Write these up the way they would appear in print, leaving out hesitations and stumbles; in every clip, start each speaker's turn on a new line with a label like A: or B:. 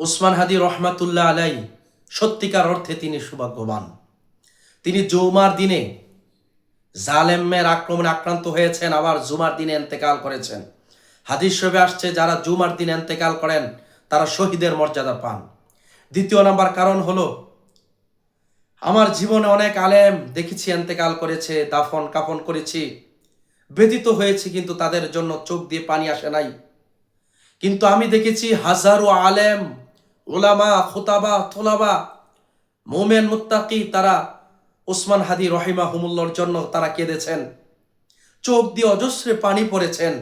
A: উসমান হাদি রহমাতুল্লাহ আলাই সত্যিকার অর্থে তিনি সৌভাগ্যবান। তিনি জুমার দিনে জালেমের আক্রমণে আক্রান্ত হয়েছেন, আবার জুমার দিনে এন্তেকাল করেছেন। হাদিস শরীফে আসছে যারা জুমার দিনে এন্তেকাল করেন তারা শহীদের মর্যাদা পান। দ্বিতীয় নাম্বার কারণ হলো, আমার জীবনে অনেক আলেম দেখেছি এন্তেকাল করেছে, দাফন কাফন করেছি, ব্যথিত হয়েছি, কিন্তু তাদের জন্য চোখ দিয়ে পানি আসে নাই। কিন্তু আমি দেখেছি হাজারো আলেম, ওলামা, খুতাবা, তোলাবা, মোমেন, মুত্তাকি, তারা উসমান হাদি রহিমাহুমুল্লাহর জন্য তারা কেঁদেছেন, চোখ দিয়ে অজস্রে পানি পড়েছেন।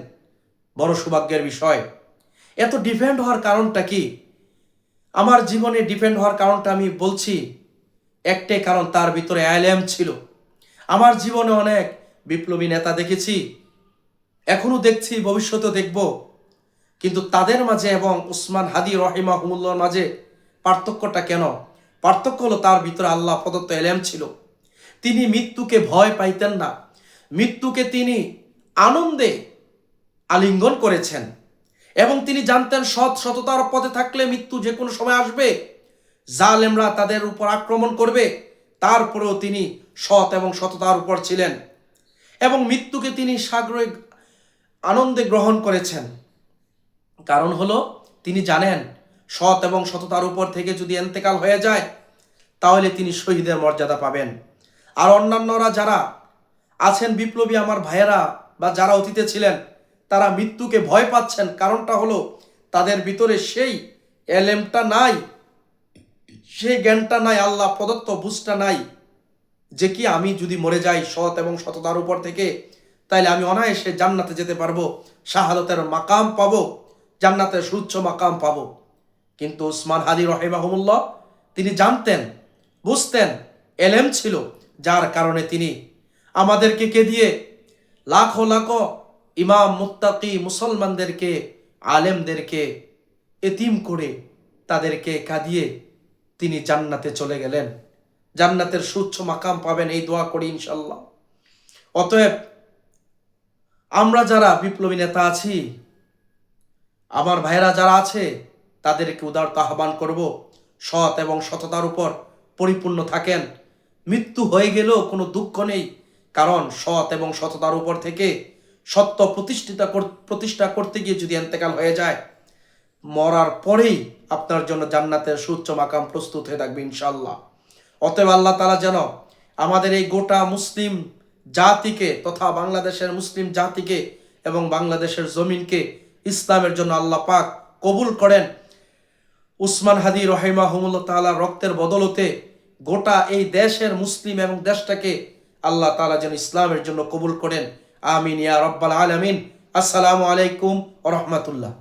A: বড় সৌভাগ্যের বিষয়। এত ডিফেন্ড হওয়ার কারণটা কি? আমার জীবনে ডিফেন্ড হওয়ার কারণটা আমি বলছি, একটাই কারণ, তার ভিতরে আলেম ছিল। আমার জীবনে অনেক বিপ্লবী নেতা দেখেছি, এখনো দেখছি, ভবিষ্যতেও দেখব, কিন্তু তাদের মাঝে এবং উসমান হাদি রহিমাহুমুল্লাহর মাঝে পার্থক্যটা কেন? পার্থক্য হলো তার ভিতরে আল্লাহ প্রদত্ত এলেম ছিল। তিনি মৃত্যুকে ভয় পাইতেন না, মৃত্যুকে তিনি আনন্দে আলিঙ্গন করেছেন। এবং তিনি জানতেন সততার পথে থাকলে মৃত্যু যে কোনো সময় আসবে, জালেমরা তাদের উপর আক্রমণ করবে, তারপরেও তিনি সৎ এবং সততার উপর ছিলেন এবং মৃত্যুকে তিনি সাগরে আনন্দে গ্রহণ করেছেন। কারণ হলো তিনি জানেন সৎ এবং সততার উপর থেকে যদি এন্তেকাল হয়ে যায় তাহলে তিনি শহীদের মর্যাদা পাবেন। আর অন্যান্যরা যারা আছেন বিপ্লবী আমার ভাইয়েরা বা যারা অতীতে ছিলেন, তারা মৃত্যুকে ভয় পাচ্ছেন। কারণটা হলো তাদের ভিতরে সেই এলেমটা নাই, সেই জ্ঞানটা নাই, আল্লাহ প্রদত্ত বুঝটা নাই যে কি আমি যদি মরে যাই সৎ এবং সততার উপর থেকে, তাইলে আমি অনায়াসে জান্নাতে যেতে পারবো, শাহাদাতের মাকাম পাবো, জান্নাতের সুউচ্চ মাকাম পাবো। কিন্তু উসমান হাদি রহিমাহুমুল্লাহ তিনি জানতেন, বুঝতেন, এলেম ছিল, যার কারণে তিনি আমাদেরকে কে দিয়ে লাখো লাখো ইমাম, মুত্তাকি, মুসলমানদেরকে, আলেমদেরকে এতিম করে তাদেরকে কাঁদিয়ে তিনি জান্নাতে চলে গেলেন। জান্নাতের সুউচ্চ মাকাম পাবেন, এই দোয়া করি ইনশাল্লাহ। অতএব আমরা যারা বিপ্লবী নেতা আছি, আমার ভাইয়েরা যারা আছে, তাদেরকে উদারতা আহ্বান করব, সৎ এবং সততার উপর পরিপূর্ণ থাকেন। মৃত্যু হয়ে গেলেও কোনো দুঃখ নেই, কারণ সৎ এবং সততার উপর থেকে সত্য প্রতিষ্ঠা করতে গিয়ে যদি এন্তেকাল হয়ে যায়, মরার পরেই আপনার জন্য জান্নাতের সুউচ্চ মাকাম প্রস্তুত হয়ে থাকবে ইনশাল্লাহ। অতএব আল্লাহ তাআলা যেন আমাদের এই গোটা মুসলিম জাতিকে তথা বাংলাদেশের মুসলিম জাতিকে এবং বাংলাদেশের জমিনকে ইসলামের জন্য আল্লাহ পাক কবুল করেন। উসমান হাদি রহিমাহুমুল্লাহ তাআলা রক্তের বদলতে গোটা এই দেশের মুসলিম এবং দেশটাকে আল্লাহ তাআলা যেন ইসলামের জন্য কবুল করেন। আমিন ইয়া রাব্বাল আলামিন। আসসালামু আলাইকুম ওয়া রাহমাতুল্লাহ।